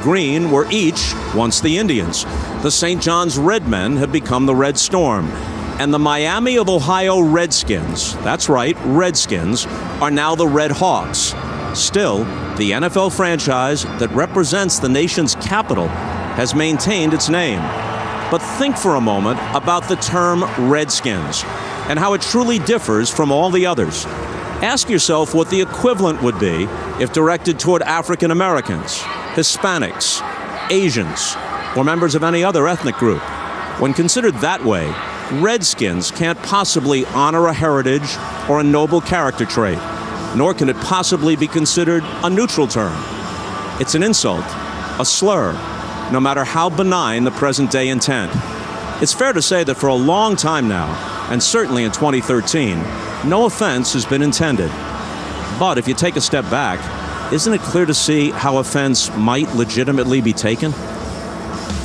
Green were each once the Indians. The St. John's Redmen have become the Red Storm. And the Miami of Ohio Redskins, that's right, Redskins, are now the Red Hawks. Still, the NFL franchise that represents the nation's capital has maintained its name. But think for a moment about the term Redskins and how it truly differs from all the others. Ask yourself what the equivalent would be if directed toward African Americans, Hispanics, Asians, or members of any other ethnic group. When considered that way, Redskins can't possibly honor a heritage or a noble character trait, nor can it possibly be considered a neutral term. It's an insult, a slur, no matter how benign the present-day intent. It's fair to say that for a long time now, and certainly in 2013, no offense has been intended. But if you take a step back, isn't it clear to see how offense might legitimately be taken?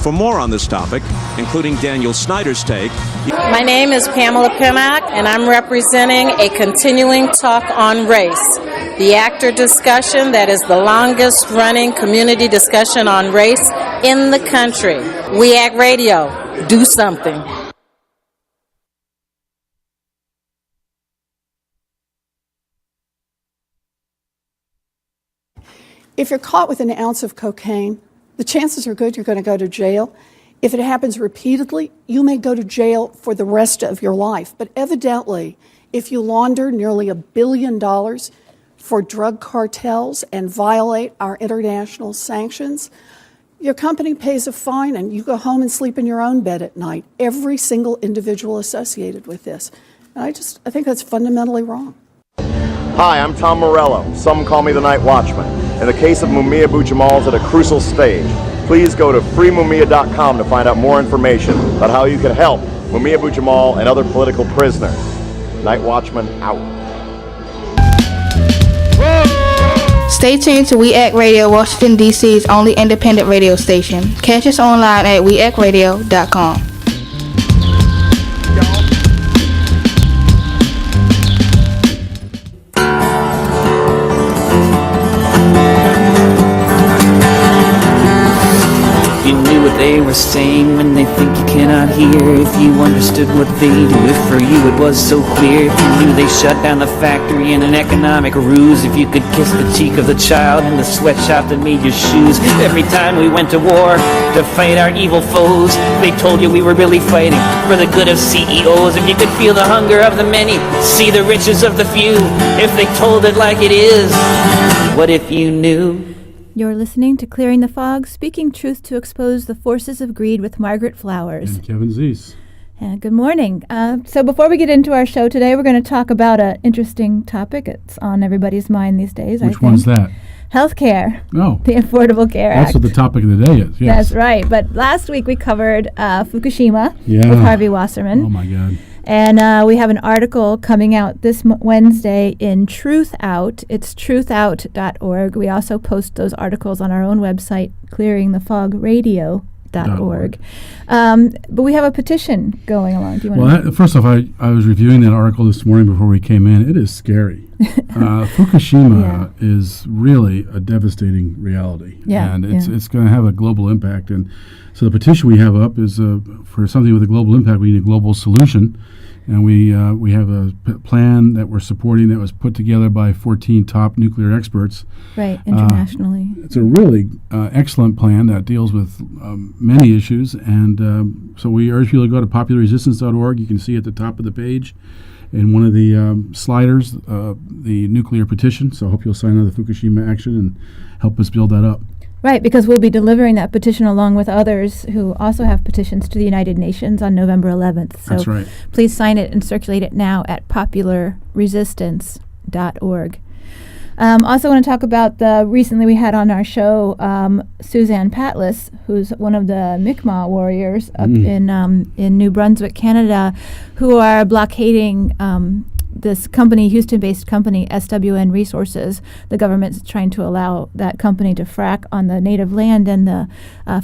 For more on this topic, including Daniel Snyder's take... My name is Pamela Pinnock, and I'm representing a continuing talk on race, the actor discussion that is the longest-running community discussion on race in the country. We at Radio, do something. If you're caught with an ounce of cocaine, the chances are good you're going to go to jail. If it happens repeatedly, you may go to jail for the rest of your life. But evidently, if you launder nearly $1 billion for drug cartels and violate our international sanctions, your company pays a fine and you go home and sleep in your own bed at night. Every single individual associated with this. And I think that's fundamentally wrong. Hi, I'm Tom Morello. Some call me the Night Watchman. In the case of Mumia Abu-Jamal is at a crucial stage. Please go to freemumia.com to find out more information about how you can help Mumia Abu-Jamal and other political prisoners. Night Watchman out. Stay tuned to We Act Radio, Washington, D.C.'s only independent radio station. Catch us online at weactradio.com. They were saying when they think you cannot hear. If you understood what they do, if for you it was so clear. If you knew they shut down the factory in an economic ruse. If you could kiss the cheek of the child in the sweatshop that made your shoes. Every time we went to war to fight our evil foes, they told you we were really fighting for the good of CEOs. If you could feel the hunger of the many, see the riches of the few. If they told it like it is, what if you knew? You're listening to Clearing the Fog, speaking truth to expose the forces of greed with Margaret Flowers. And Kevin Zeese. Good morning. So before we get into our show today, we're going to talk about an interesting topic. It's on everybody's mind these days, Which one's that? Healthcare. Oh. The Affordable Care Act. That's what the topic of the day is, yes. That's right. But last week we covered Fukushima with Harvey Wasserman. Oh, my God. And we have an article coming out this Wednesday in Truth Out. It's truthout.org. We also post those articles on our own website, clearingthefogradio.org. But we have a petition going along. Do you want to? First off, I was reviewing that article this morning before we came in. It is scary. Fukushima is really a devastating reality. Yeah, and it's going to have a global impact. And so the petition we have up is for something with a global impact, we need a global solution. And we have a plan that we're supporting that was put together by 14 top nuclear experts. Right, internationally. It's a really excellent plan that deals with many issues. And so we urge people to go to popularresistance.org. You can see at the top of the page in one of the sliders the nuclear petition. So I hope you'll sign on the Fukushima action and help us build that up. Right, because we'll be delivering that petition along with others who also have petitions to the United Nations on November 11th. So that's right. Please sign it and circulate it now at popularresistance.org. Also want to talk about recently we had on our show Suzanne Patlis, who's one of the Mi'kmaq warriors up in New Brunswick, Canada, who are blockading this company, Houston-based company, SWN Resources. The government's trying to allow that company to frack on the native land, and the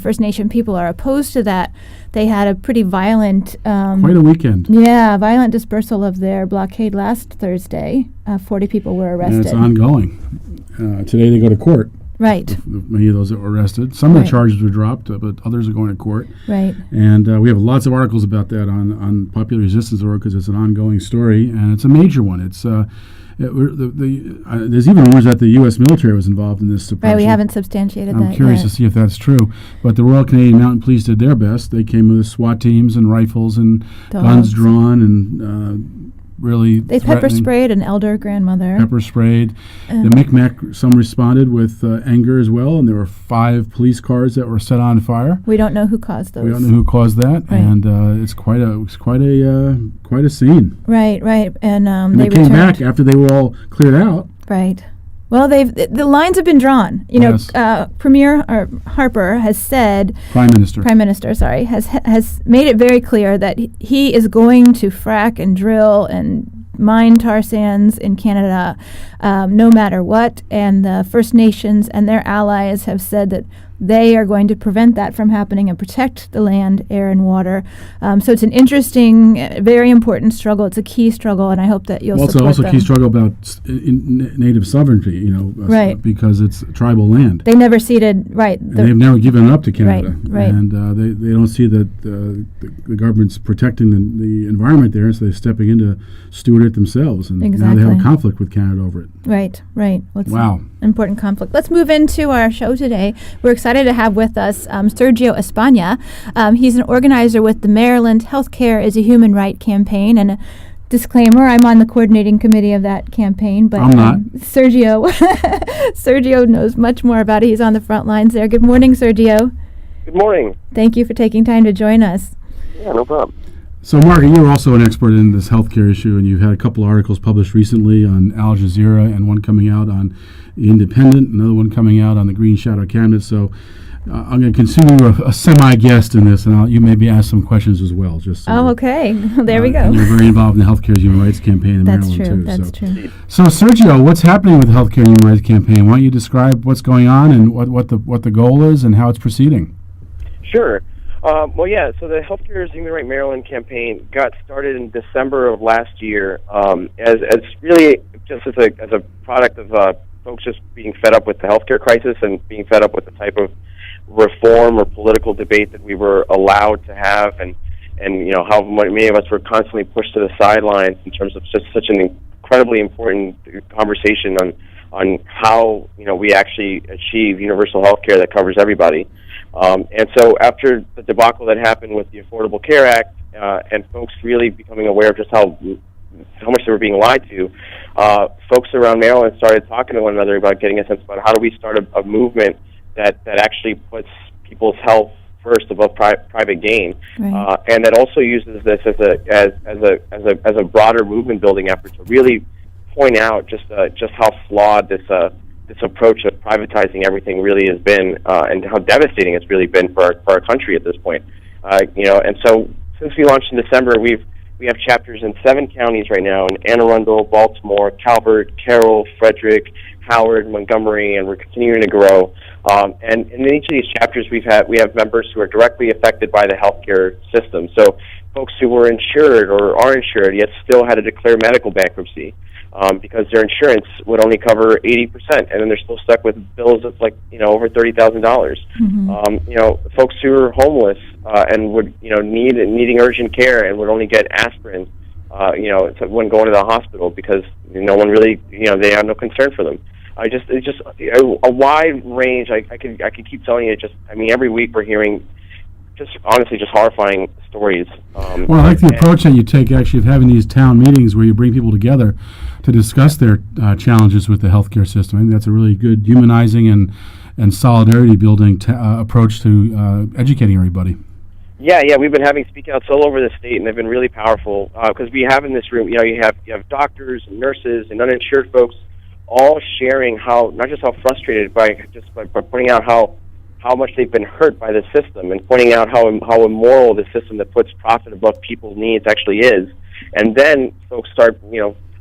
First Nation people are opposed to that. They had a pretty violent... quite a weekend. Yeah, violent dispersal of their blockade last Thursday. 40 people were arrested. And it's ongoing. Today they go to court. Right. Many of those that were arrested. Some of the charges were dropped, but others are going to court. Right. And we have lots of articles about that on Popular Resistance Org because it's an ongoing story, and it's a major one. It's there's even rumors that the U.S. military was involved in this suppression. Right, we haven't substantiated that I'm curious to see if that's true. But the Royal Canadian Mounted Police did their best. They came with SWAT teams and rifles and guns drawn and really they pepper sprayed an elder grandmother. Pepper sprayed. The Micmac, some responded with anger as well, and there were 5 police cars that were set on fire. We don't know who caused those. We don't know who caused that, and it's quite a scene. Right, and they came back after they were all cleared out. Right. Well, the lines have been drawn. You know, Premier Harper has said, Prime Minister, sorry, has made it very clear that he is going to frack and drill and mine tar sands in Canada, no matter what. And the First Nations and their allies have said that they are going to prevent that from happening and protect the land, air, and water. So it's an interesting, very important struggle. It's a key struggle, and I hope that you'll support them. It's also a key struggle about native sovereignty, because it's tribal land. They never ceded, and they've never given it up to Canada. Right. And they don't see that the government's protecting the environment there, so they're stepping in to steward it themselves. And now they have a conflict with Canada over it. Right. Well, wow. Important conflict. Let's move into our show today. We're excited to have with us Sergio Espana. He's an organizer with the Maryland Healthcare is a Human Right campaign. And a disclaimer, I'm on the coordinating committee of that campaign. But I'm not. Sergio knows much more about it. He's on the front lines there. Good morning, Sergio. Good morning. Thank you for taking time to join us. Yeah, no problem. So, Margaret, you're also an expert in this healthcare issue, and you've had a couple of articles published recently on Al Jazeera and one coming out on The Independent, another one coming out on the Green Shadow Cabinet. So I'm going to consider you a semi-guest in this, and you maybe ask some questions as well. Okay. There we go. And you're very involved in the Healthcare Human Rights Campaign in Maryland, too. That's true. So, Sergio, what's happening with the Healthcare Human Rights Campaign? Why don't you describe what's going on and what the goal is and how it's proceeding? Sure. So the Healthcare Human Rights Maryland campaign got started in December of last year as really just as a product of folks just being fed up with the healthcare crisis and being fed up with the type of reform or political debate that we were allowed to have, and how many of us were constantly pushed to the sidelines in terms of just such an incredibly important conversation on how we actually achieve universal health care that covers everybody. And so after the debacle that happened with the Affordable Care Act and folks really becoming aware of just how much they were being lied to, folks around Maryland started talking to one another about getting a sense about how do we start a movement that actually puts people's health first above private gain, and that also uses this as a broader movement building effort to really point out just how flawed this approach of privatizing everything really has been, and how devastating it's really been for our country at this point. And so since we launched in December, we have chapters in 7 counties right now, in Anne Arundel, Baltimore, Calvert, Carroll, Frederick, Howard, Montgomery, and we're continuing to grow. And in each of these chapters, we have members who are directly affected by the healthcare system. So folks who were insured or are insured yet still had to declare medical bankruptcy because their insurance would only cover 80%, and then they're still stuck with bills of over $30,000. Mm-hmm. Folks who are homeless and would needing urgent care and would only get aspirin, when going to the hospital because no one really they have no concern for them. It's just a wide range. I could keep telling you. Every week we're hearing just horrifying stories. I like the approach that you take, actually, of having these town meetings where you bring people together to discuss their challenges with the healthcare system. I think that's a really good humanizing and solidarity building approach to educating everybody. Yeah, we've been having speak outs all over the state, and they've been really powerful because we have in this room, you have doctors and nurses and uninsured folks all sharing not just how frustrated by pointing out how much they've been hurt by the system and pointing out how immoral the system that puts profit above people's needs actually is. And then folks start,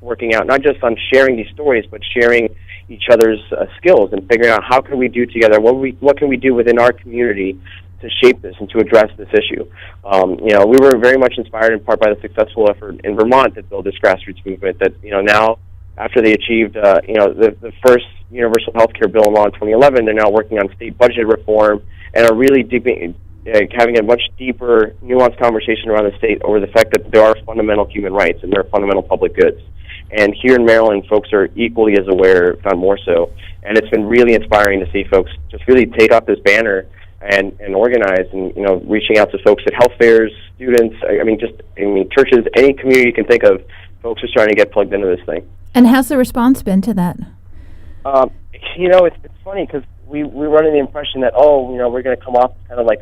working out not just on sharing these stories, but sharing each other's skills and figuring out how can we do together, what can we do within our community to shape this and to address this issue. We were very much inspired in part by the successful effort in Vermont that built this grassroots movement that, now after they achieved, the first universal health care bill in law in 2011, they're now working on state budget reform and are really having a much deeper, nuanced conversation around the state over the fact that there are fundamental human rights and there are fundamental public goods. And here in Maryland, folks are equally as aware, if not more so. And it's been really inspiring to see folks just really take up this banner and organize, and reaching out to folks at health fairs, students, churches, any community you can think of. Folks are trying to get plugged into this thing. And how's the response been to that? It's funny because we run under the impression that we're going to come off kind of like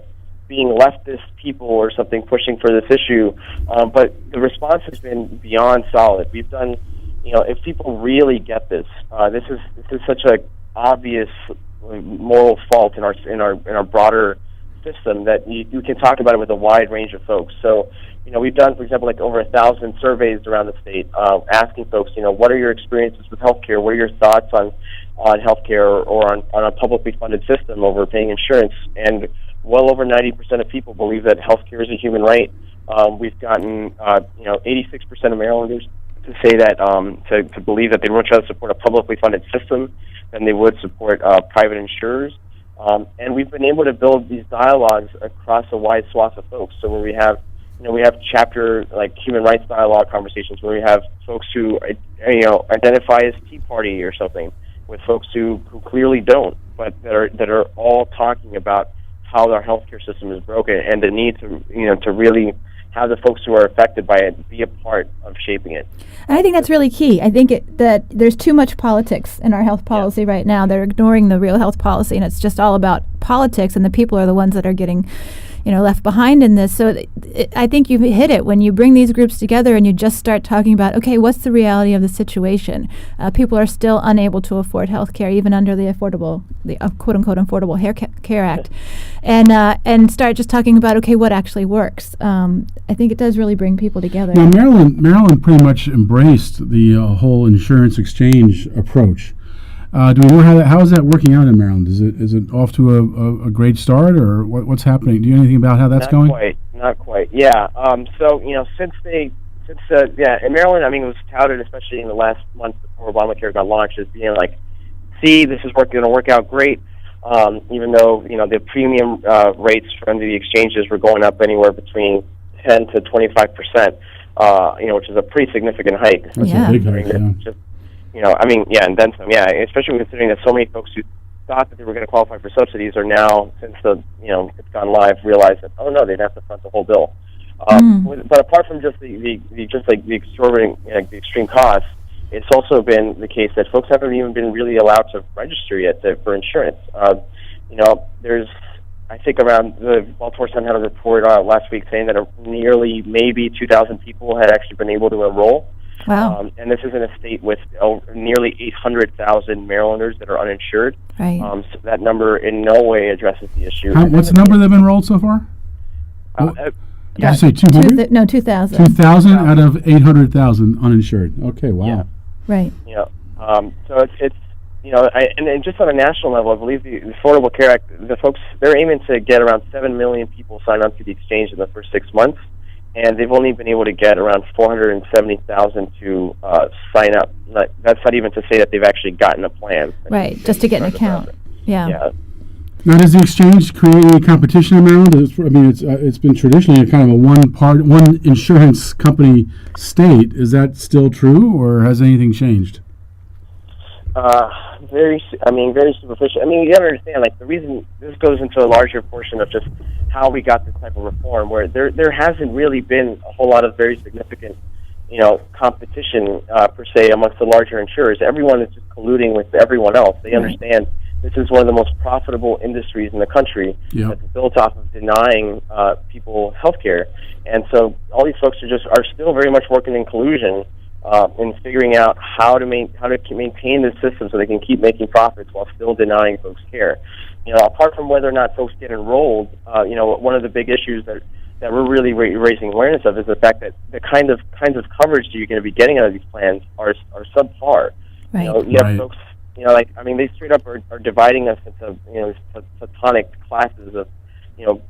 being leftist people or something pushing for this issue, but the response has been beyond solid. We've done, if people really get this, this is such a obvious moral fault in our broader system that you can talk about it with a wide range of folks. So, we've done, for example, like over 1,000 surveys around the state, asking folks, what are your experiences with healthcare? What are your thoughts on healthcare or on a publicly funded system over paying insurance? And well over 90% of people believe that healthcare is a human right. We've gotten, 86% of Marylanders to say that, to believe that they'd much rather support a publicly funded system than they would support private insurers. And we've been able to build these dialogues across a wide swath of folks. So where we have chapter like human rights dialogue conversations where we have folks who identify as Tea Party or something, with folks who clearly don't, but that are all talking about how our healthcare system is broken and the need to really have the folks who are affected by it be a part of shaping it. And I think that's really key. I think that there's too much politics in our health policy right now. They're ignoring the real health policy, and it's just all about politics, and the people are the ones that are getting left behind in this. So I think you've hit it when you bring these groups together and you just start talking about, okay, what's the reality of the situation? People are still unable to afford health care, even under the quote-unquote Affordable Care Act, and start just talking about, okay, what actually works. I think it does really bring people together. Now, Maryland pretty much embraced the whole insurance exchange approach. Do we know how is that working out in Maryland? Is it off to a great start, or what's happening? Do you know anything about how that's going? Not quite. Yeah. In Maryland, it was touted, especially in the last month before Obamacare got launched, as being like, see, this is going to work out great. Even though the premium rates from the exchanges were going up anywhere between 10 to 25%, which is a pretty significant hike. That's a big hike. And then some. Yeah, especially considering that so many folks who thought that they were going to qualify for subsidies are now, since it's gone live, realize that they'd have to front the whole bill. But apart from just the exorbitant, the extreme costs, it's also been the case that folks haven't even been really allowed to register yet for insurance. There's, I think, around the Baltimore Sun had a report last week saying that nearly maybe 2,000 people had actually been able to enroll. Wow. And this is in a state with nearly 800,000 Marylanders that are uninsured. Right. So that number in no way addresses the issue. What's the number that have enrolled so far? Did you say 200? 2,000. 2,000 out of 800,000 uninsured. Okay, wow. Yeah. Right. So it's and just on a national level, I believe the Affordable Care Act, the folks, they're aiming to get around 7 million people signed up to the exchange in the first 6 months, and they've only been able to get around 470,000 to sign up. That's not even to say that they've actually gotten a plan. Right, just to get an account. Yeah. Now, does the exchange create any competition in Maryland? It's been traditionally a kind of a one insurance company state. Is that still true, or has anything changed? Very superficial. You gotta understand, the reason this goes into a larger portion of just how we got this type of reform, where there hasn't really been a whole lot of very significant, competition per se amongst the larger insurers. Everyone is just colluding with everyone else. They understand this is one of the most profitable industries in the country that's built off of denying people health care. And so all these folks are still very much working in collusion in figuring out how to maintain the system so they can keep making profits while still denying folks care. Apart from whether or not folks get enrolled, one of the big issues that we're really raising awareness of is the fact that the kinds of coverage that you're going to be getting out of these plans are subpar. Right. You have folks, they straight up are dividing us into platonic classes of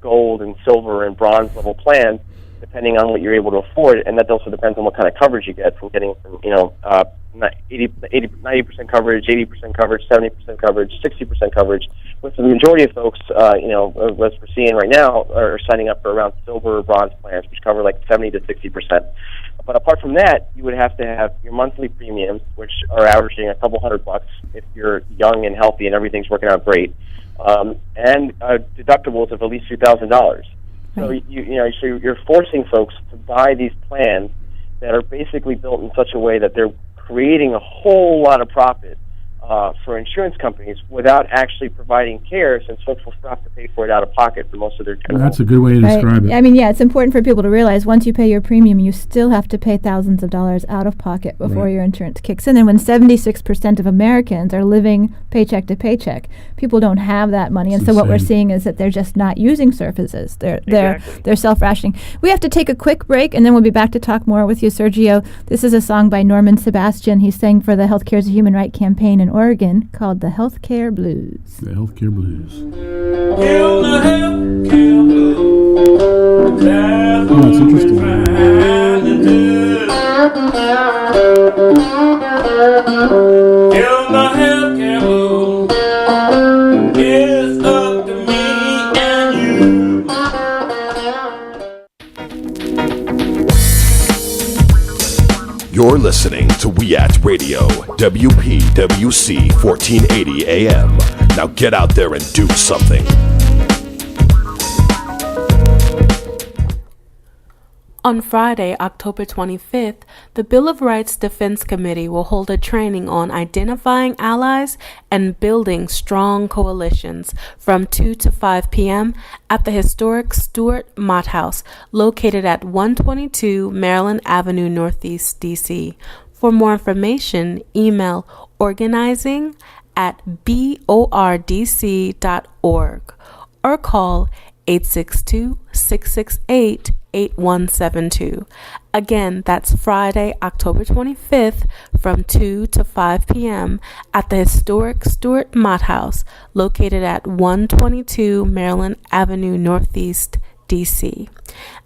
gold and silver and bronze level plans depending on what you're able to afford, and that also depends on what kind of coverage you get from getting from 90% coverage, 80% coverage, 70% coverage, 60% coverage. With the majority of folks, as we're seeing right now, are signing up for around silver or bronze plans, which cover like 70 to 60%. But apart from that, you would have to have your monthly premiums, which are averaging a couple $100 if you're young and healthy and everything's working out great, and deductibles of at least $2,000. So you're forcing folks to buy these plans that are basically built in such a way that they're creating a whole lot of profit for insurance companies without actually providing care, since folks will still have to pay for it out of pocket for most of their care. That's a good way to describe it. I mean, it's important for people to realize once you pay your premium, you still have to pay thousands of dollars out of pocket before your insurance kicks in. And when 76% of Americans are living paycheck to paycheck, people don't have that money. And so what we're seeing is that they're just not using services. They're self-rationing. We have to take a quick break, and then we'll be back to talk more with you, Sergio. This is a song by Norman Sebastian. He sang for the Healthcare is a Human Right campaign in Oregon called the Healthcare Blues. The Healthcare Blues. Kill the healthcare blues. That's interesting. Kill the healthcare blues. It's up to me and you. You're listening to WEACT Radio, WPWC 1480 AM. Now get out there and do something. On Friday, October 25th, the Bill of Rights Defense Committee will hold a training on identifying allies and building strong coalitions from 2 to 5 p.m. at the historic Stuart Mott House, located at 122 Maryland Avenue Northeast, D.C. For more information, email organizing@bordc.org or call 862-668-8172. Again, that's Friday, October 25th from 2 to 5 p.m. at the historic Stuart Mott House, located at 122 Maryland Avenue Northeast, D.C.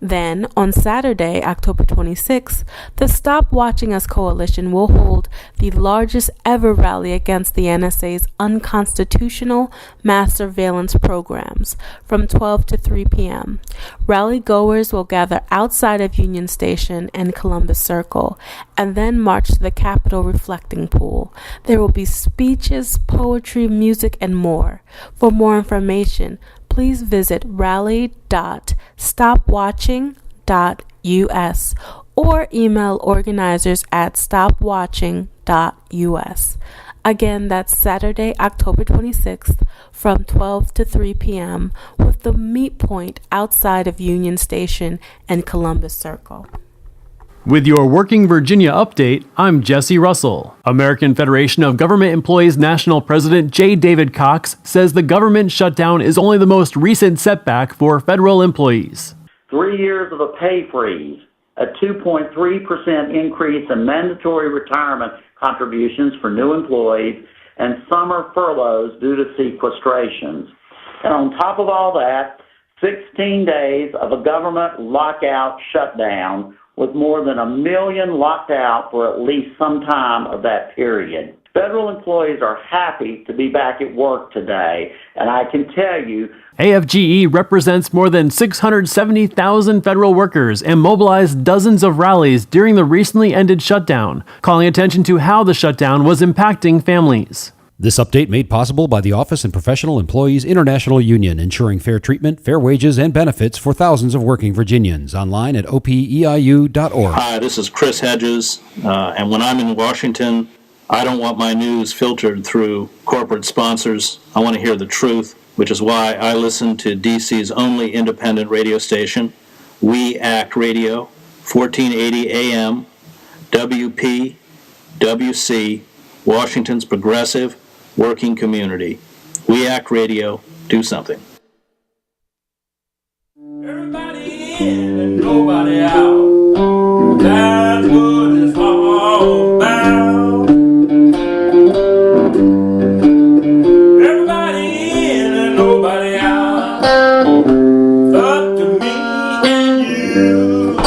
Then, on Saturday, October 26th, the Stop Watching Us Coalition will hold the largest ever rally against the NSA's unconstitutional mass surveillance programs from 12 to 3 p.m. Rally goers will gather outside of Union Station and Columbus Circle and then march to the Capitol Reflecting Pool. There will be speeches, poetry, music, and more. For more information, please visit rally.stopwatching.us or email organizers at stopwatching.us. Again, that's Saturday, October 26th from 12 to 3 p.m. with the meet point outside of Union Station and Columbus Circle. With your Working Virginia update, I'm Jesse Russell. American Federation of Government Employees National President J. David Cox says the government shutdown is only the most recent setback for federal employees. 3 years of a pay freeze, a 2.3% increase in mandatory retirement contributions for new employees, and summer furloughs due to sequestrations. And on top of all that, 16 days of a government lockout shutdown, with more than 1 million locked out for at least some time of that period. Federal employees are happy to be back at work today, and I can tell you, AFGE represents more than 670,000 federal workers and mobilized dozens of rallies during the recently ended shutdown, calling attention to how the shutdown was impacting families. This update made possible by the Office and Professional Employees International Union, ensuring fair treatment, fair wages, and benefits for thousands of working Virginians. Online at opeiu.org. Hi, this is Chris Hedges, and when I'm in Washington, I don't want my news filtered through corporate sponsors. I want to hear the truth, which is why I listen to DC's only independent radio station, WEACT Radio, 1480 AM, WPWC, Washington's progressive working community. WEACT Radio, do something. Everybody in and nobody out. That's what it's all about. Everybody in and nobody out. Up to me and you.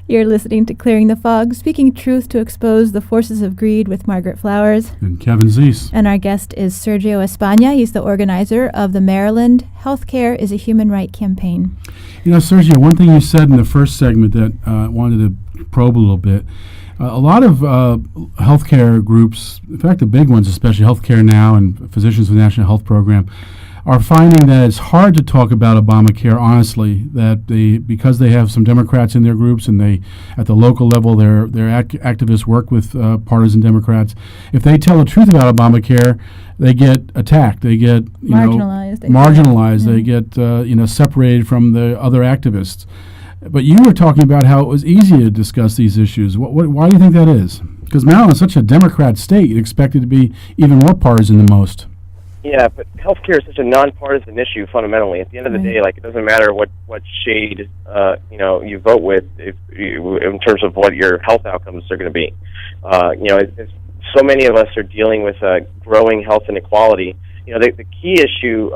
You're listening to Clearing the Fog, speaking truth to expose the forces of greed with Margaret Flowers. And Kevin Zeese. And our guest is Sergio Espana. He's the organizer of the Maryland Healthcare is a Human Right campaign. You know, Sergio, one thing you said in the first segment that I wanted to probe a little bit, a lot of healthcare groups, in fact the big ones, especially Healthcare Now and Physicians for the National Health Program, are finding that it's hard to talk about Obamacare honestly, that because they have some Democrats in their groups and they, at the local level, their activists work with partisan Democrats. If they tell the truth about Obamacare, they get attacked. They get marginalized. They get separated from the other activists. But you were talking about how it was easy to discuss these issues. Why do you think that is? Because Maryland is such a Democrat state, you'd expect it to be even more partisan than most. Yeah, but healthcare is such a nonpartisan issue fundamentally. At the end of the day, like, it doesn't matter what shade you vote with in terms of what your health outcomes are going to be. So many of us are dealing with growing health inequality. The key issue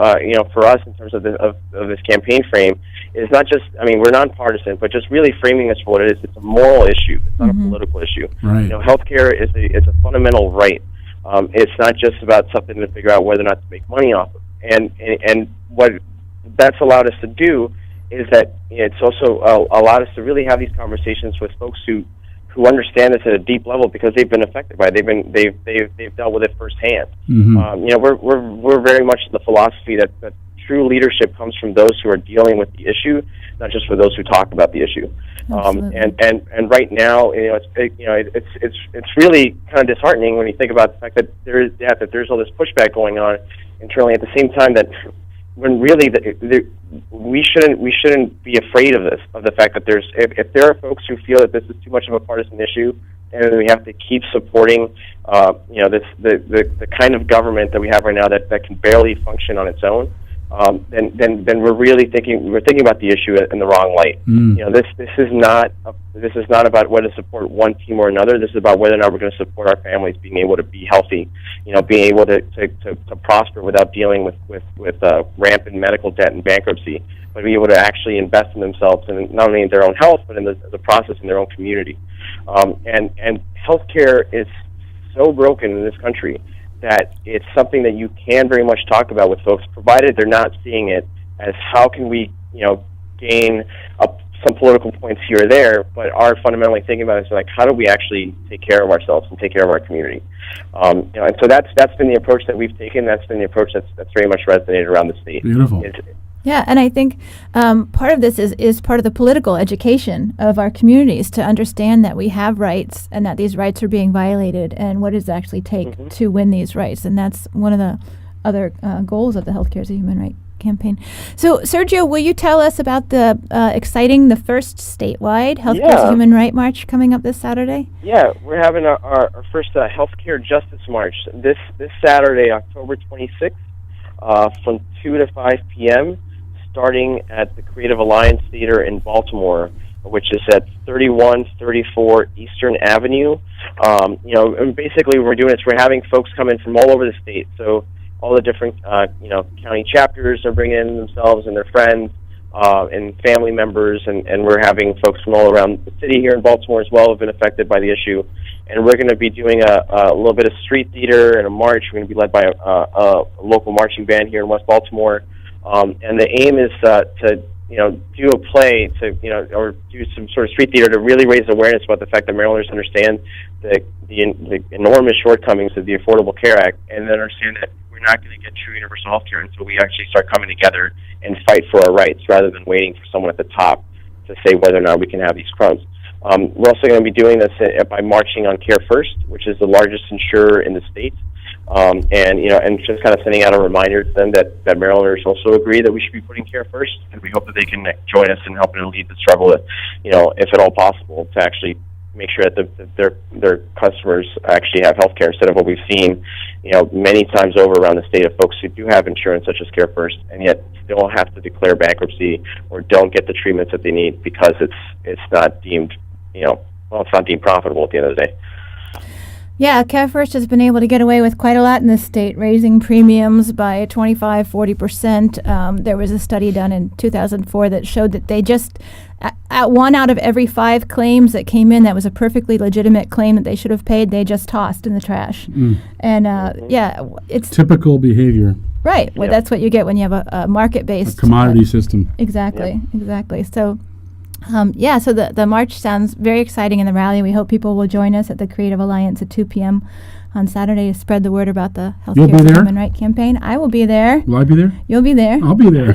for us in terms of this campaign frame is not just, we're nonpartisan, but just really framing this for what it is. It's a moral issue. It's not a political issue. Right. Healthcare is a fundamental right. It's not just about something to figure out whether or not to make money off of. And what that's allowed us to do is that it's also allowed us to really have these conversations with folks who understand this at a deep level because they've been affected by it. They've dealt with it firsthand. We're very much the philosophy that true leadership comes from those who are dealing with the issue, not just for those who talk about the issue. And right now, it's really kind of disheartening when you think about the fact that there's all this pushback going on internally. At the same time, that when really we shouldn't be afraid of this, of the fact that if there are folks who feel that this is too much of a partisan issue, and we have to keep supporting the kind of government that we have right now that can barely function on its own. Then we're really thinking about the issue in the wrong light. This is not about whether to support one team or another. This is about whether or not we're going to support our families being able to be healthy, being able to prosper without dealing with rampant medical debt and bankruptcy, but be able to actually invest in themselves and not only in their own health but in the process in their own community. And healthcare is so broken in this country that it's something that you can very much talk about with folks, provided they're not seeing it as how can we, gain some political points here or there, but are fundamentally thinking about it as like, how do we actually take care of ourselves and take care of our community? And so that's been the approach that we've taken. That's been the approach that's very much resonated around the state. Beautiful. Yeah, and I think part of this is part of the political education of our communities to understand that we have rights and that these rights are being violated and what does it actually take to win these rights. And that's one of the other goals of the Healthcare is a Human Right campaign. So, Sergio, will you tell us about the first statewide Healthcare is a Human Right March coming up this Saturday? Yeah, we're having our first Healthcare Justice March this Saturday, October 26th, from 2 to 5 p.m., starting at the Creative Alliance Theater in Baltimore, which is at 3134 Eastern Avenue. And basically what we're doing is we're having folks come in from all over the state. So all the different, county chapters are bringing in themselves and their friends and family members, and we're having folks from all around the city here in Baltimore as well who have been affected by the issue. And we're going to be doing a little bit of street theater and a march. We're going to be led by a local marching band here in West Baltimore. And the aim is to do a play or do some sort of street theater to really raise awareness about the fact that Marylanders understand the enormous shortcomings of the Affordable Care Act, and then understand that we're not going to get true universal health care until we actually start coming together and fight for our rights rather than waiting for someone at the top to say whether or not we can have these crumbs. We're also going to be doing this by marching on Care First, which is the largest insurer in the state. And just kind of sending out a reminder to them that Marylanders also agree that we should be putting care first, and we hope that they can join us in helping to lead the struggle, if at all possible, to actually make sure that their customers actually have health care instead of what we've seen, many times over around the state of folks who do have insurance such as Care First, and yet still have to declare bankruptcy or don't get the treatments that they need because it's not deemed, it's not deemed profitable at the end of the day. Yeah, CareFirst has been able to get away with quite a lot in this state, raising premiums by 25, 40%. There was a study done in 2004 that showed that they just, at 1 out of every 5 claims that came in that was a perfectly legitimate claim that they should have paid, they just tossed in the trash. And it's typical behavior. Right. Well, that's what you get when you have a market-based commodity system. Exactly. So, so the march sounds very exciting, and the rally. We hope people will join us at the Creative Alliance at 2 p.m. on Saturday to spread the word about the Healthcare for Human Rights campaign. I will be there. Will I be there? You'll be there. I'll be there.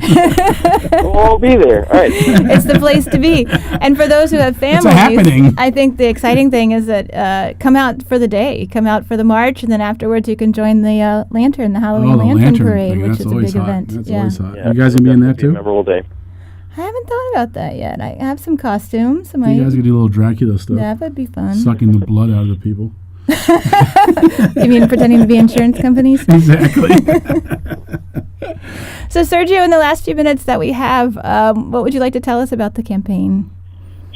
We'll be there. All right. It's the place to be. And for those who have families, happening. I think the exciting thing is that come out for the day, come out for the march, and then afterwards you can join the Halloween lantern parade, which is a big event. That's always hot. You guys gonna be in that too? Memorable day. I haven't thought about that yet. I have some costumes. You guys could do a little Dracula stuff. That would be fun. Sucking the blood out of the people. You mean pretending to be insurance companies? Exactly. So, Sergio, in the last few minutes that we have, what would you like to tell us about the campaign?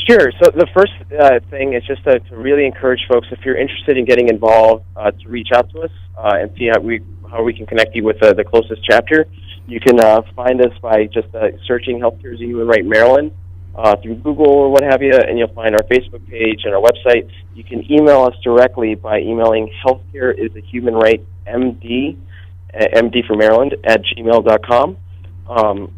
Sure. So the first thing is just to really encourage folks, if you're interested in getting involved, to reach out to us and see how we can connect you with the closest chapter. You can find us by just searching Healthcare is a Human Right Maryland through Google or what have you, and you'll find our Facebook page and our website. You can email us directly by emailing healthcareisahumanight.md, MD for Maryland, @gmail.com. And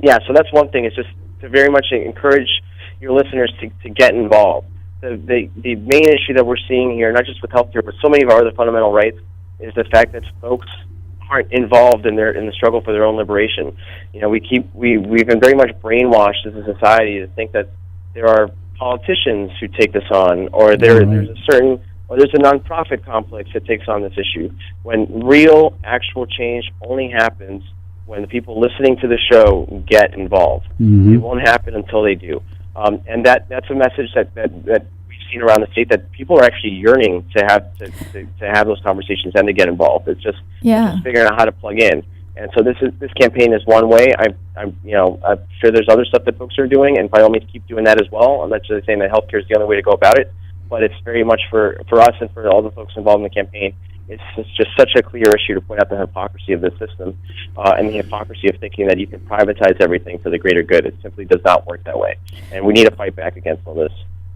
so that's one thing, is just to very much encourage your listeners to get involved. The main issue that we're seeing here, not just with healthcare, but so many of our other fundamental rights, is the fact that folks aren't involved in the struggle for their own liberation. We've been very much brainwashed as a society to think that there are politicians who take this on, or there's a nonprofit complex that takes on this issue. When real, actual change only happens when the people listening to the show get involved. Mm-hmm. It won't happen until they do. And that's a message that we've seen around the state, that people are actually yearning to have those conversations and to get involved. It's just figuring out how to plug in. And so this campaign is one way. I'm sure there's other stuff that folks are doing, and by all means keep doing that as well. I'm not just saying that healthcare is the only way to go about it, but it's very much for us and for all the folks involved in the campaign. It's just such a clear issue to point out the hypocrisy of the system and the hypocrisy of thinking that you can privatize everything for the greater good. It simply does not work that way, and we need to fight back against all this.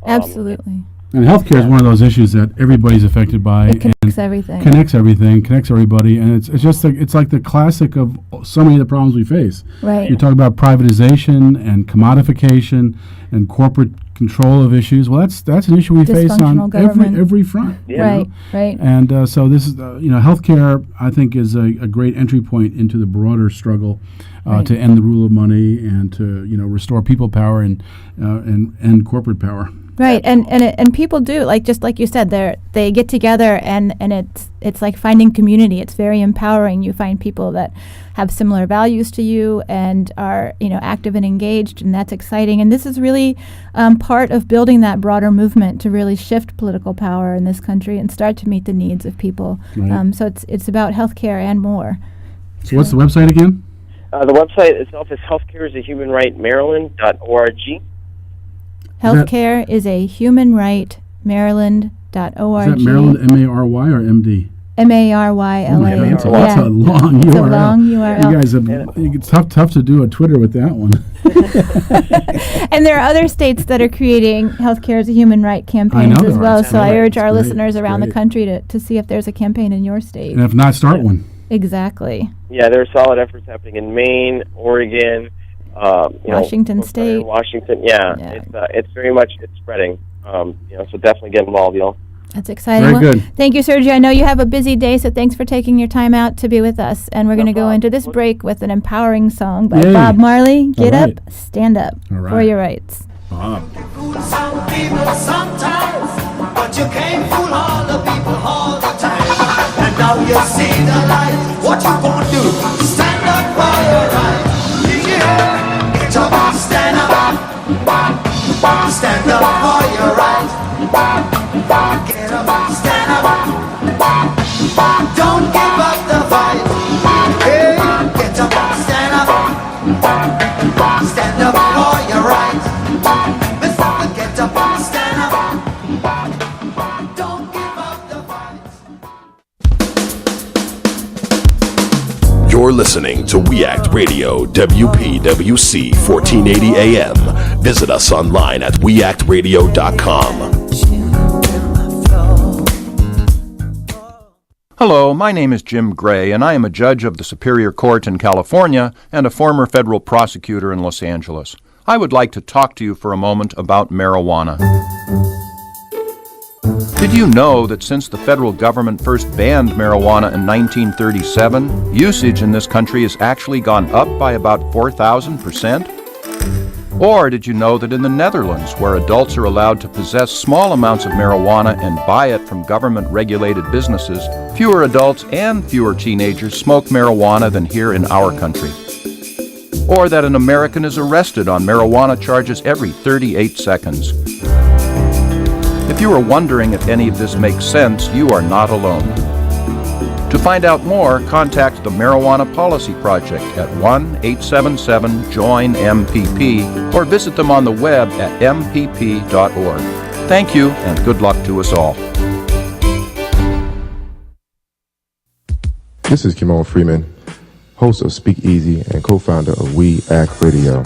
Absolutely. And healthcare is one of those issues that everybody's affected by. It connects everything. Connects everybody, and it's just it's like the classic of so many of the problems we face. Right. You talk about privatization and commodification and corporate control of issues. Well, that's an issue we face on every front. Yeah. Right. And so this is healthcare, I think, is a great entry point into the broader struggle to end the rule of money and to restore people power and end corporate power. Right, and people do, just like you said, they get together and it's like finding community. It's very empowering. You find people that have similar values to you and are active and engaged, and that's exciting. And this is really part of building that broader movement to really shift political power in this country and start to meet the needs of people. Right. So it's about healthcare and more. So what's the website again? The website itself is healthcareisahumanight.maryland.org. Healthcare is a human right, Maryland.org. Is that Maryland, M-A-R-Y or M-D? M-A-R-Y-L-A. That's a long URL. It's a long URL. You guys it's tough to do a Twitter with that one. And there are other states that are creating healthcare as a human right campaigns as well. So I urge our listeners around the country to see if there's a campaign in your state. And if not, start one. Exactly. Yeah, there are solid efforts happening in Maine, Oregon, Washington State. Washington, it's very much spreading. So definitely get involved, y'all. That's exciting. Very good. Thank you, Sergio. I know you have a busy day, so thanks for taking your time out to be with us. And we're going to go into this break with an empowering song by Bob Marley. Get up, stand up for your rights. Bob. Some people sometimes, but you can't fool all the people all the time. And now you see the light. What you gonna do? Stand up for your rights. Yeah. Get up, stand up. Stand up for your rights. Get up, stand up. Don't give up the fight. Hey, get up, stand up. Stand up for your rights. Get up, stand up. Don't give up the listening to We Act Radio, WPWC 1480 AM. Visit us online at weactradio.com. Hello, my name is Jim Gray, and I am a judge of the Superior Court in California and a former federal prosecutor in Los Angeles. I would like to talk to you for a moment about marijuana. Did you know that since the federal government first banned marijuana in 1937, usage in this country has actually gone up by about 4,000%? Or did you know that in the Netherlands, where adults are allowed to possess small amounts of marijuana and buy it from government-regulated businesses, fewer adults and fewer teenagers smoke marijuana than here in our country? Or that an American is arrested on marijuana charges every 38 seconds? If you are wondering if any of this makes sense, you are not alone. To find out more, contact the Marijuana Policy Project at 1-877-JOIN-MPP or visit them on the web at mpp.org. Thank you, and good luck to us all. This is Kimon Freeman, host of Speak Easy and co-founder of We Act Radio.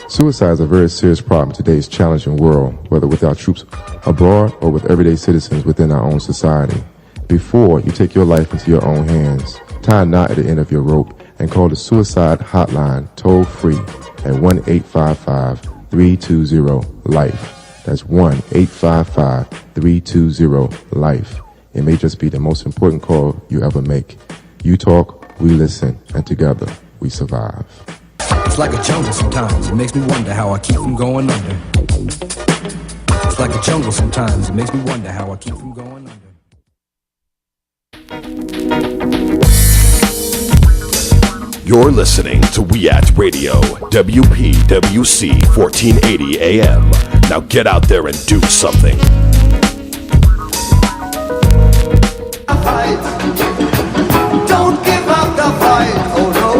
Suicide is a very serious problem in today's challenging world, whether with our troops abroad or with everyday citizens within our own society. Before you take your life into your own hands, tie a knot at the end of your rope and call the suicide hotline toll free at 1-855-320-LIFE. That's 1-855-320-LIFE. It may just be the most important call you ever make. You talk, we listen, and together we survive. It's like a jungle sometimes, it makes me wonder how I keep from going under. It's like a jungle sometimes, it makes me wonder how I keep from going under. You're listening to We Act Radio, WPWC 1480 AM. Now get out there and do something. Don't give up the fight, oh no.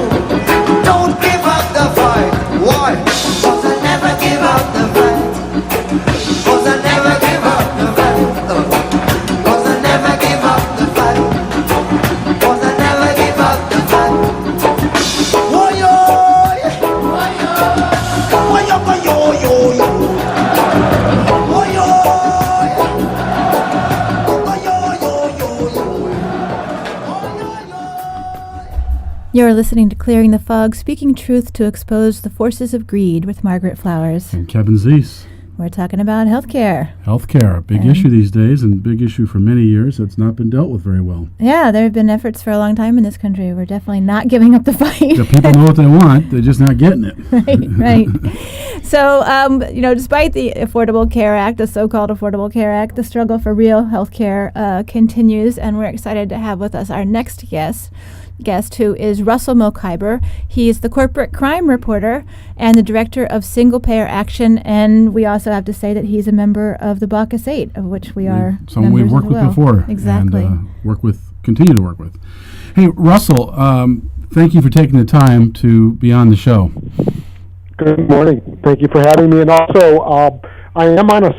Don't give up the fight. Why? 'Cause I never give up the fight. 'Cause I never give up the fight. 'Cause I never give up the fight. 'Cause I never give up the fight. Woyo, woyo, woyo, woyo, yo. Woyo, woyo, yo, yo, yo. You're listening to Clearing the Fog, speaking truth to expose the forces of greed with Margaret Flowers. And Kevin Zeese. We're talking about healthcare. Healthcare, a big issue these days, and a big issue for many years that's not been dealt with very well. Yeah, there have been efforts for a long time in this country. We're definitely not giving up the fight. The people know what they want, they're just not getting it. Right. So, despite the Affordable Care Act, the so-called Affordable Care Act, the struggle for real health care continues, and we're excited to have with us our next guest, who is Russell Mokhiber. He's the corporate crime reporter and the director of Single Payer Action, and we also have to say that he's a member of the Baucus 8, of which we are Some we've worked with before. Exactly. And continue to work with. Hey, Russell, thank you for taking the time to be on the show. Good morning. Thank you for having me. And also, I am on a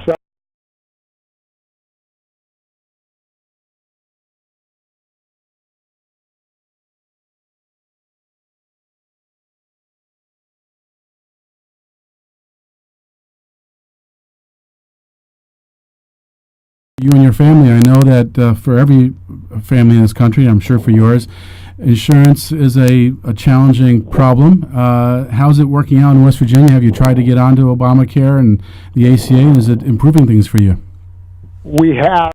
You and your family, I know that for every family in this country, I'm sure for yours, insurance is a challenging problem. How's it working out in West Virginia? Have you tried to get onto Obamacare and the ACA, and is it improving things for you? we have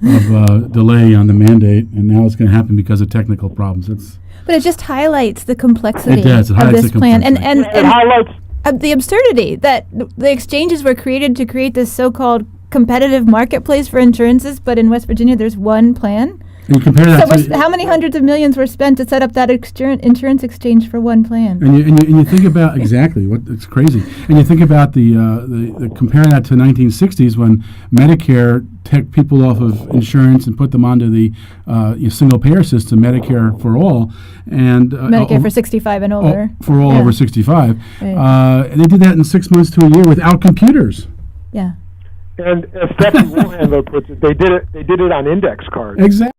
delay on the mandate, and now it's going to happen because of technical problems. But it just highlights the complexity It does. It of highlights this the plan, complexity. and It highlights the absurdity that the exchanges were created to create this so-called competitive marketplace for insurances, but in West Virginia there's one plan. And you compare that So how many hundreds of millions were spent to set up that insurance exchange for one plan? And you think about exactly what it's crazy, and you think about the comparing that to the 1960s when Medicare took people off of insurance and put them onto the single payer system, Medicare for all, and Medicare for 65 and older. For all over 65. Right. They did that in 6 months to a year without computers. Yeah. and as Stephanie Wilhandler puts it, they did it on index cards. Exactly.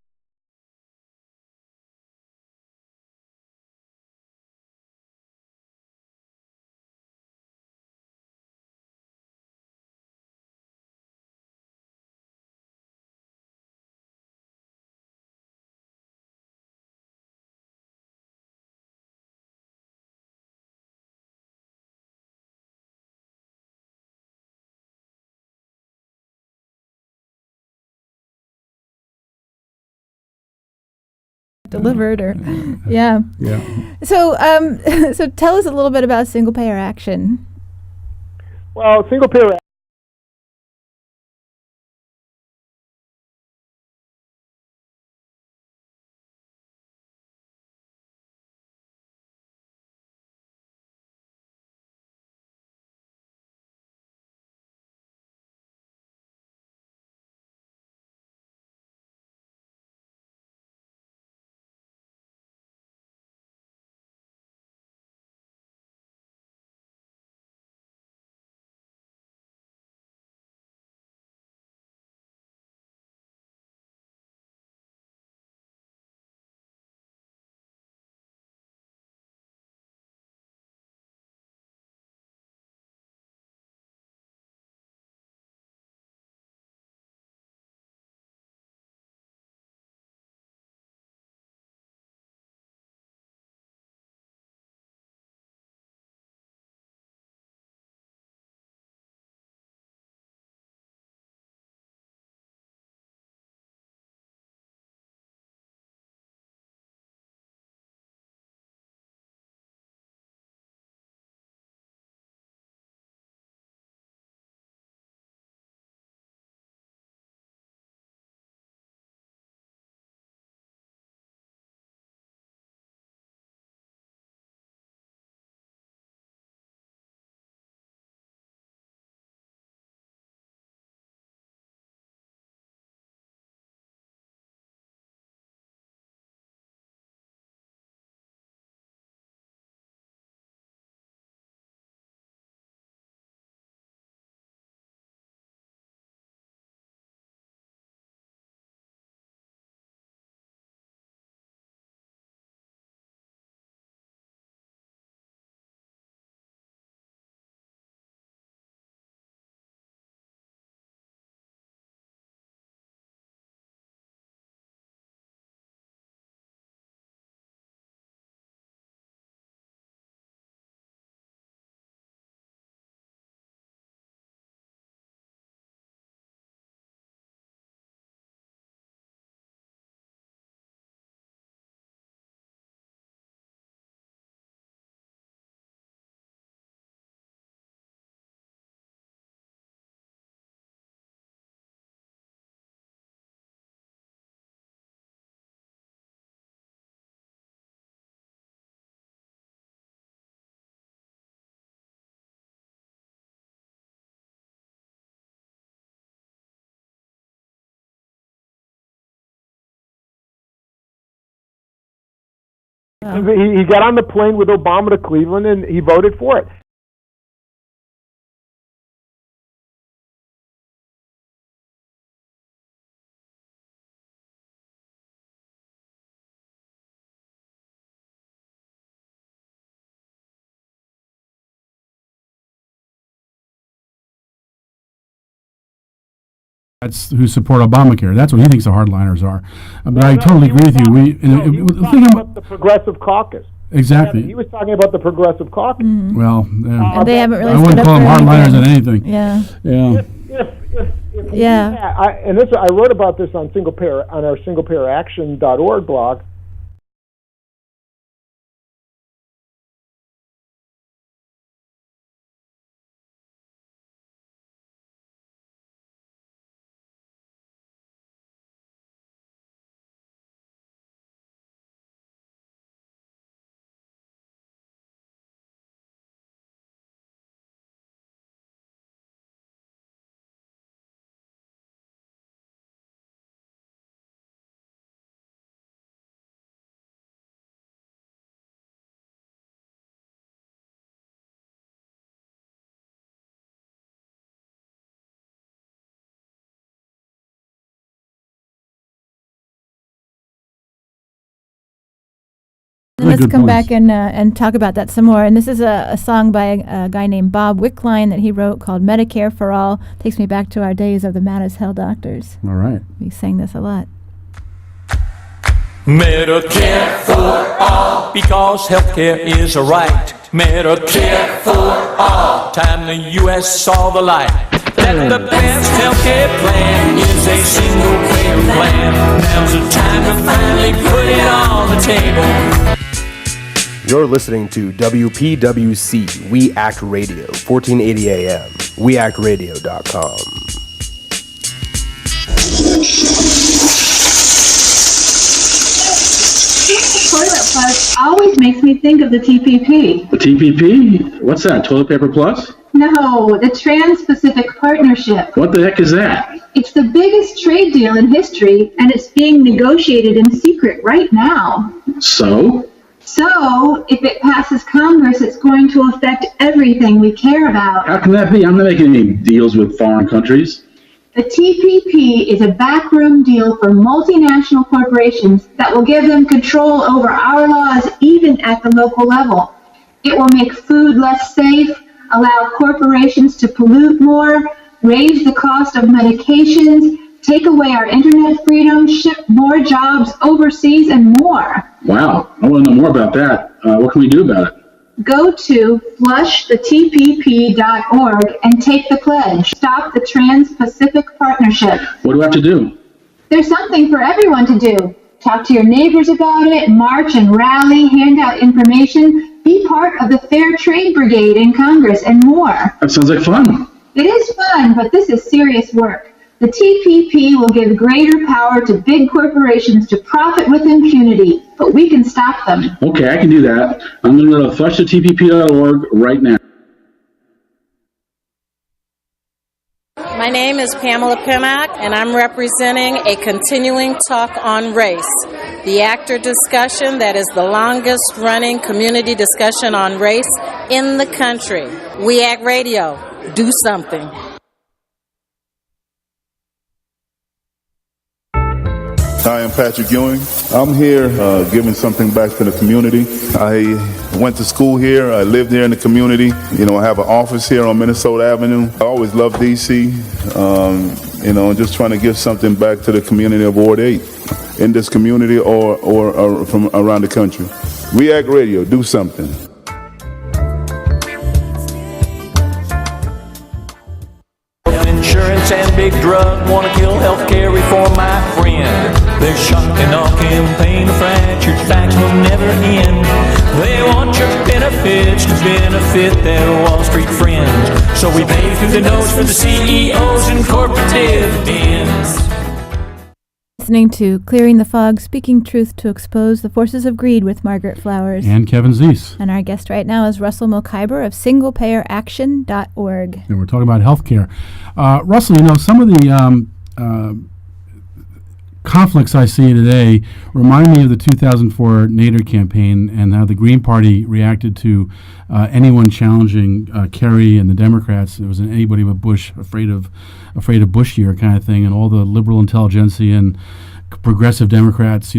Delivered or yeah. So so tell us a little bit about single payer action. Well, single payer he got on the plane with Obama to Cleveland and he voted for it. That's who support Obamacare. That's what he thinks the hardliners are. But I totally agree with you. He was talking about the Progressive Caucus. Exactly. He was talking about the Progressive Caucus. Well, yeah. And they haven't really I wouldn't stood call up them for hardliners anything. on anything. Yeah. Yeah. If Yeah. I wrote about this on our singlepayeraction.org blog. Let's come back and talk about that some more. And this is a song by a guy named Bob Wickline that he wrote called Medicare for All. Takes me back to our days of the Mad as Hell Doctors. All right. We sang this a lot. Medicare for all, because healthcare is a right. Medicare for all, time the U.S. saw the light. That the best healthcare plan is a single payer plan. Now's the time to finally put it on the table. You're listening to WPWC, We Act Radio, 1480 AM, weactradio.com. Toilet Plus always makes me think of the TPP. The TPP? What's that, Toilet Paper Plus? No, the Trans-Pacific Partnership. What the heck is that? It's the biggest trade deal in history, and it's being negotiated in secret right now. So? So, if it passes Congress, it's going to affect everything we care about. How can that be? I'm not making any deals with foreign countries. The TPP is a backroom deal for multinational corporations that will give them control over our laws even at the local level. It will make food less safe, allow corporations to pollute more, raise the cost of medications, take away our internet freedom, ship more jobs overseas, and more. Wow, I want to know more about that. What can we do about it? Go to flushthetpp.org and take the pledge. Stop the Trans-Pacific Partnership. What do I have to do? There's something for everyone to do. Talk to your neighbors about it, march and rally, hand out information, be part of the Fair Trade Brigade in Congress, and more. That sounds like fun. It is fun, but this is serious work. The TPP will give greater power to big corporations to profit with impunity, but we can stop them. Okay, I can do that. I'm going to go to flushthetpp.org right now. My name is Pamela Pimack, and I'm representing a continuing talk on race, the actor discussion that is the longest running community discussion on race in the country. We Act Radio, do something. Hi, I'm Patrick Ewing. I'm here giving something back to the community. I went to school here. I lived here in the community. You know, I have an office here on Minnesota Avenue. I always loved D.C., just trying to give something back to the community of Ward 8 in this community or from around the country. We Act Radio, do something. Insurance and big drug wanna kill healthcare reform, my friend. Their shock and awe campaign of fractured facts will never end. They want your benefits to benefit their Wall Street friends. So we pay through the nose for the CEOs and corporate dividends. Listening to Clearing the Fog, Speaking Truth to Expose the Forces of Greed with Margaret Flowers. And Kevin Zeese. And our guest right now is Russell Mokhiber of SinglePayerAction.org. And we're talking about healthcare. Russell, some of the conflicts I see today remind me of the 2004 Nader campaign and how the Green Party reacted to anyone challenging Kerry and the Democrats. It was anybody but Bush, afraid of Bush year kind of thing, and all the liberal intelligentsia and progressive Democrats,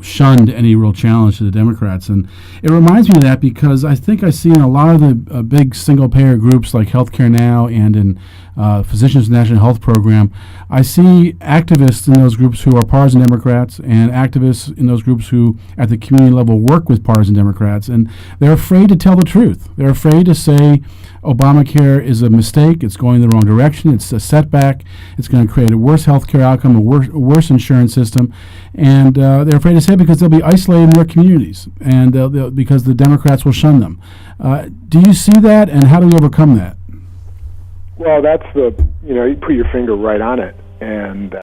shunned any real challenge to the Democrats. And it reminds me of that because I think I see in a lot of the big single-payer groups like Healthcare Now and in Physicians National Health Program. I see activists in those groups who are partisan Democrats and activists in those groups who, at the community level, work with partisan Democrats, and they're afraid to tell the truth. They're afraid to say Obamacare is a mistake, it's going the wrong direction, it's a setback, it's going to create a worse health care outcome, a worse insurance system, and they're afraid to say it because they'll be isolated in their communities, and because the Democrats will shun them. Do you see that, and how do we overcome that? Well, that's you put your finger right on it. And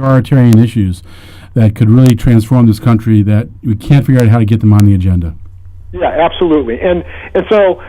Authoritarian issues that could really transform this country that we can't figure out how to get them on the agenda. yeah, absolutely. And so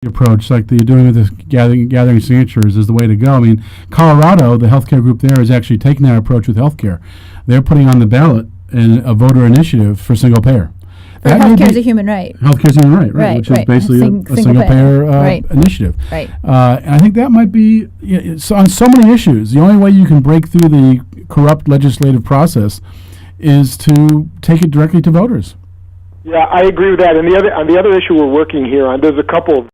approach, like you're doing with this gathering signatures, is the way to go. I mean, Colorado, the healthcare group there, is actually taking that approach with healthcare. They're putting on the ballot a voter initiative for single payer. Healthcare is a human right. Healthcare is a human right, which is basically a single payer initiative. Right. And I think that might be on so many issues. The only way you can break through the corrupt legislative process is to take it directly to voters. Yeah, I agree with that. And the other issue we're working here on, there's a couple of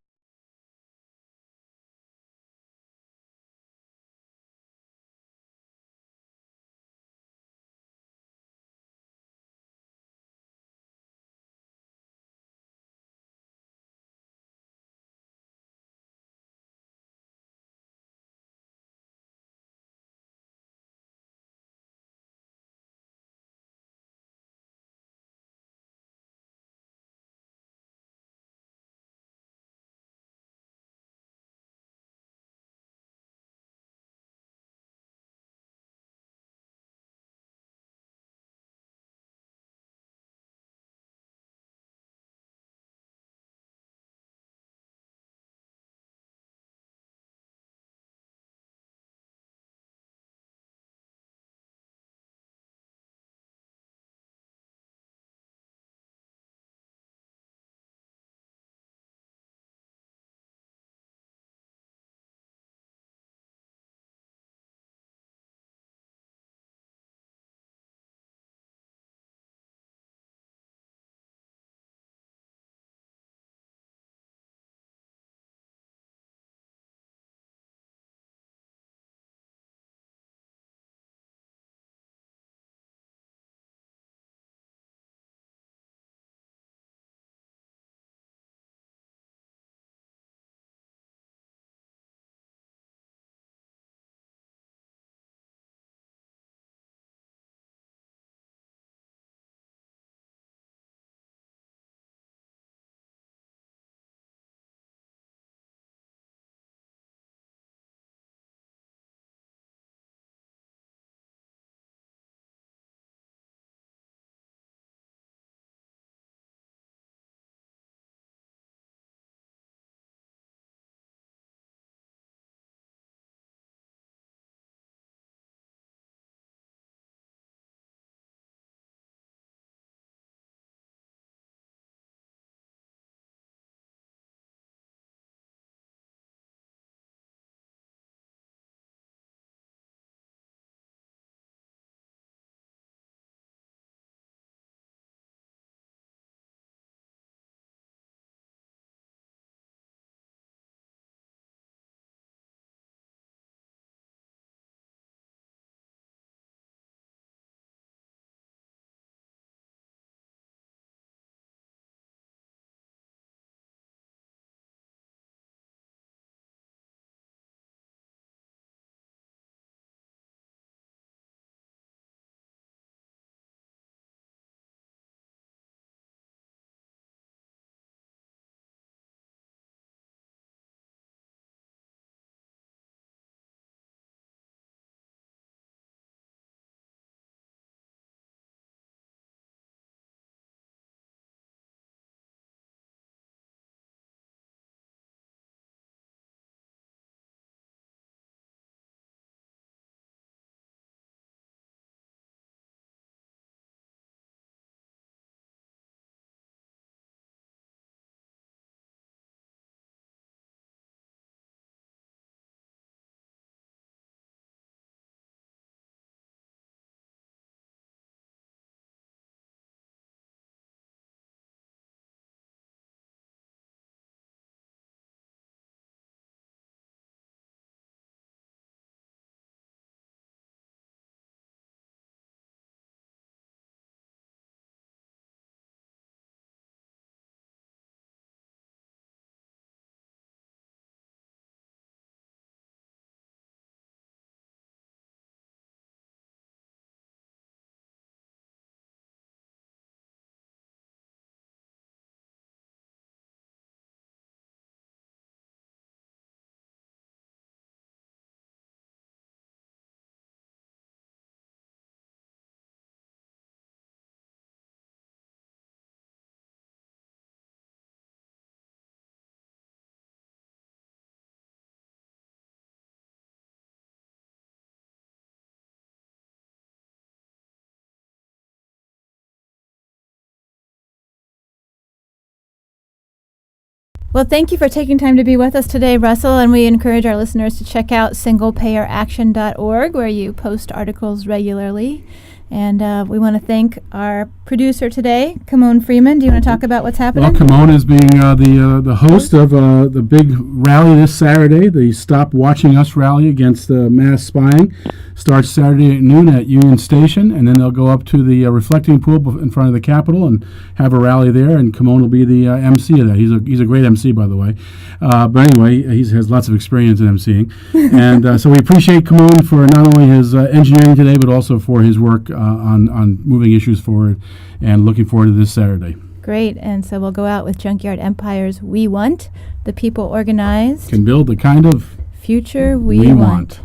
Well, thank you for taking time to be with us today, Russell, and we encourage our listeners to check out singlepayeraction.org, where you post articles regularly. And we want to thank our producer today, Kimon Freeman. Do you want to talk about what's happening? Well, Kimon is being the host of the big rally this Saturday, the Stop Watching Us rally against mass spying. Starts Saturday at noon at Union Station, and then they'll go up to the reflecting pool in front of the Capitol and have a rally there, and Kimon will be the MC of that. He's a great MC, by the way. But anyway, he has lots of experience in MCing. And so we appreciate Kimon for not only his engineering today, but also for his work on moving issues forward, and looking forward to this Saturday. Great, and so we'll go out with Junkyard Empire's We Want. The people organized Can build the kind of future we want.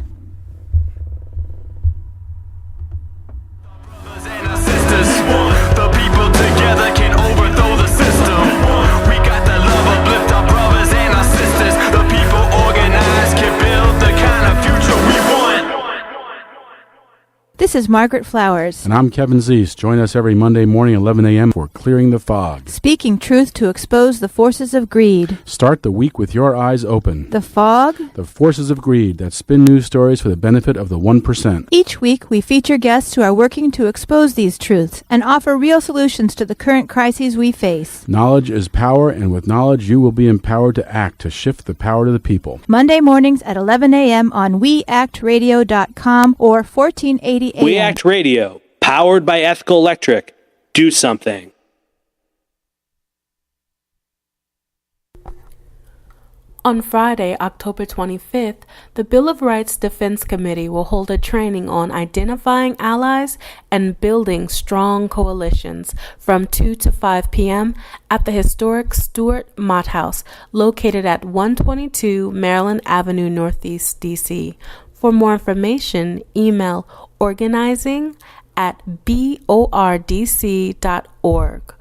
The people together can overthrow the system. We got the love, uplift our brothers and our sisters. The people organized can build the kind of future we want. This is Margaret Flowers. And I'm Kevin Zeese. Join us every Monday morning at 11 a.m. for Clearing the Fog. Speaking truth to expose the forces of greed. Start the week with your eyes open. The fog. The forces of greed that spin news stories for the benefit of the 1%. Each week, we feature guests who are working to expose these truths and offer real solutions to the current crises we face. Knowledge is power, and with knowledge, you will be empowered to act to shift the power to the people. Monday mornings at 11 a.m. on weactradio.com or 1480 a.m. We Act Radio, powered by Ethical Electric. Do something. On Friday, October 25th, the Bill of Rights Defense Committee will hold a training on identifying allies and building strong coalitions from 2 to 5 p.m. at the historic Stuart Mott House, located at 122 Maryland Avenue Northeast, D.C. For more information, email organizing@bordc.org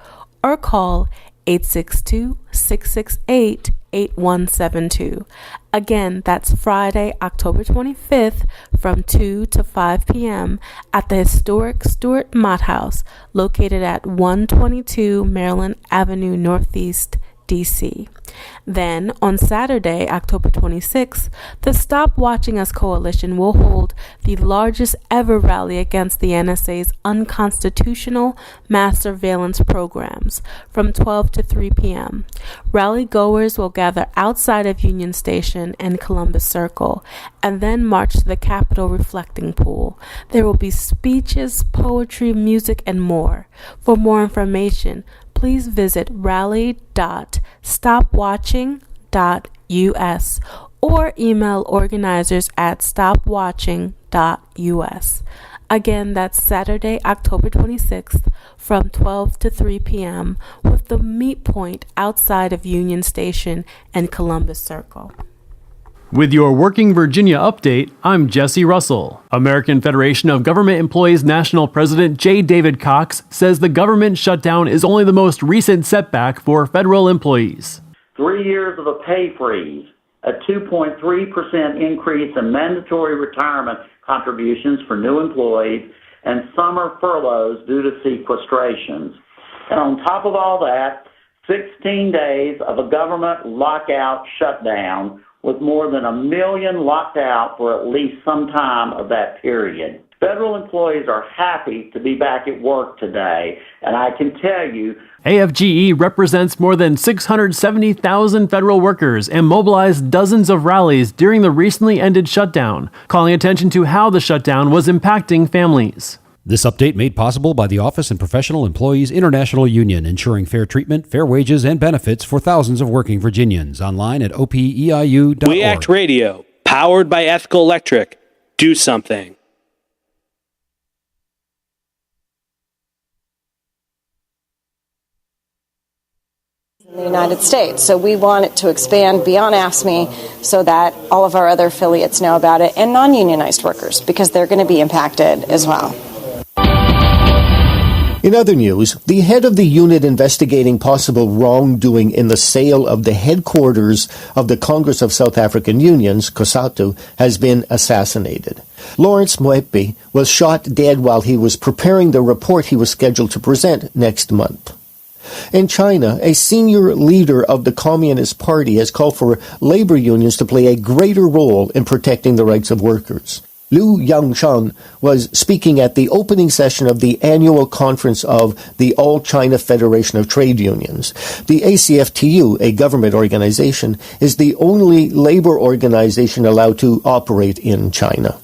or call 862-668-8172. Again, that's Friday, October 25th from 2 to 5 p.m. at the historic Stuart Mott House, located at 122 Maryland Avenue Northeast, D.C. Then, on Saturday, October 26th, the Stop Watching Us Coalition will hold the largest ever rally against the NSA's unconstitutional mass surveillance programs from 12 to 3 p.m. Rally goers will gather outside of Union Station and Columbus Circle and then march to the Capitol reflecting pool. There will be speeches, poetry, music, and more. For more information, please visit rally.stopwatching.us or email organizers at stopwatching.us. Again, that's Saturday, October 26th from 12 to 3 p.m. with the meet point outside of Union Station and Columbus Circle. With your Working Virginia update, I'm Jesse Russell. American Federation of Government Employees National President J. David Cox says the government shutdown is only the most recent setback for federal employees. 3 years of a pay freeze, a 2.3% increase in mandatory retirement contributions for new employees, and summer furloughs due to sequestrations. And on top of all that, 16 days of a government lockout shutdown, with more than 1 million locked out for at least some time of that period. Federal employees are happy to be back at work today, and I can tell you, AFGE represents more than 670,000 federal workers and mobilized dozens of rallies during the recently ended shutdown, calling attention to how the shutdown was impacting families. This update made possible by the Office and Professional Employees International Union, ensuring fair treatment, fair wages, and benefits for thousands of working Virginians. Online at opeiu.org. We Act Radio, powered by Ethical Electric. Do something. In the United States. So we want it to expand beyond AFSCME so that all of our other affiliates know about it, and non-unionized workers, because they're going to be impacted as well. In other news, the head of the unit investigating possible wrongdoing in the sale of the headquarters of the Congress of South African Unions, COSATU, has been assassinated. Lawrence Mokhiber was shot dead while he was preparing the report he was scheduled to present next month. In China, a senior leader of the Communist Party has called for labor unions to play a greater role in protecting the rights of workers. Liu Yangshan was speaking at the opening session of the annual conference of the All China Federation of Trade Unions. The ACFTU, a government organization, is the only labor organization allowed to operate in China.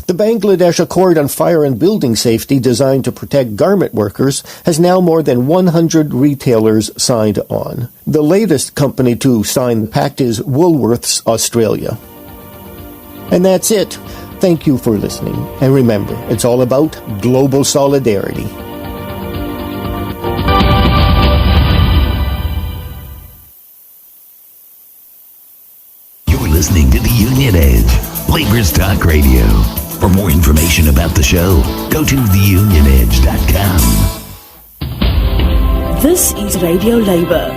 The Bangladesh Accord on Fire and Building Safety, designed to protect garment workers, has now more than 100 retailers signed on. The latest company to sign the pact is Woolworths Australia. And that's it. Thank you for listening. And remember, it's all about global solidarity. You're listening to The Union Edge, Labor's Talk Radio. For more information about the show, go to theunionedge.com. This is Radio Labor.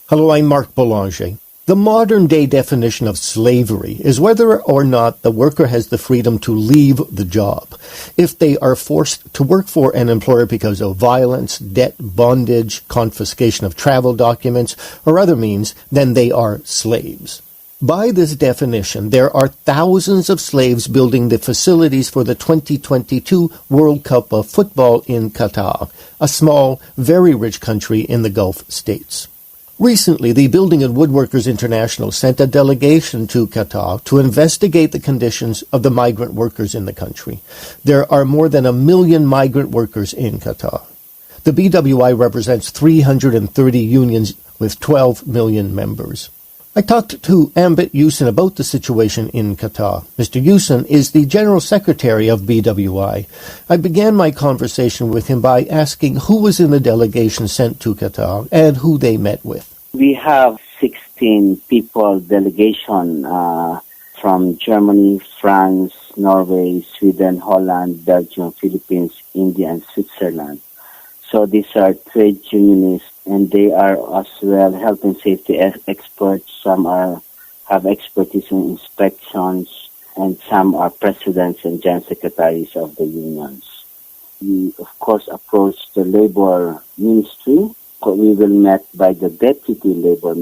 Hello, I'm Mark Boulanger. The modern-day definition of slavery is whether or not the worker has the freedom to leave the job. If they are forced to work for an employer because of violence, debt, bondage, confiscation of travel documents, or other means, then they are slaves. By this definition, there are thousands of slaves building the facilities for the 2022 World Cup of Football in Qatar, a small, very rich country in the Gulf states. Recently, the Building and Woodworkers International sent a delegation to Qatar to investigate the conditions of the migrant workers in the country. There are more than 1 million migrant workers in Qatar. The BWI represents 330 unions with 12 million members. I talked to Ambit Yusen about the situation in Qatar. Mr. Yusen is the General Secretary of BWI. I began my conversation with him by asking who was in the delegation sent to Qatar and who they met with. We have 16 people delegation from Germany, France, Norway, Sweden, Holland, Belgium, Philippines, India, and Switzerland. So these are trade unionists, and they are as well health and safety experts. Some have expertise in inspections, and some are presidents and general secretaries of the unions. We, of course, approached the labor ministry. We were met by the deputy labor ministry.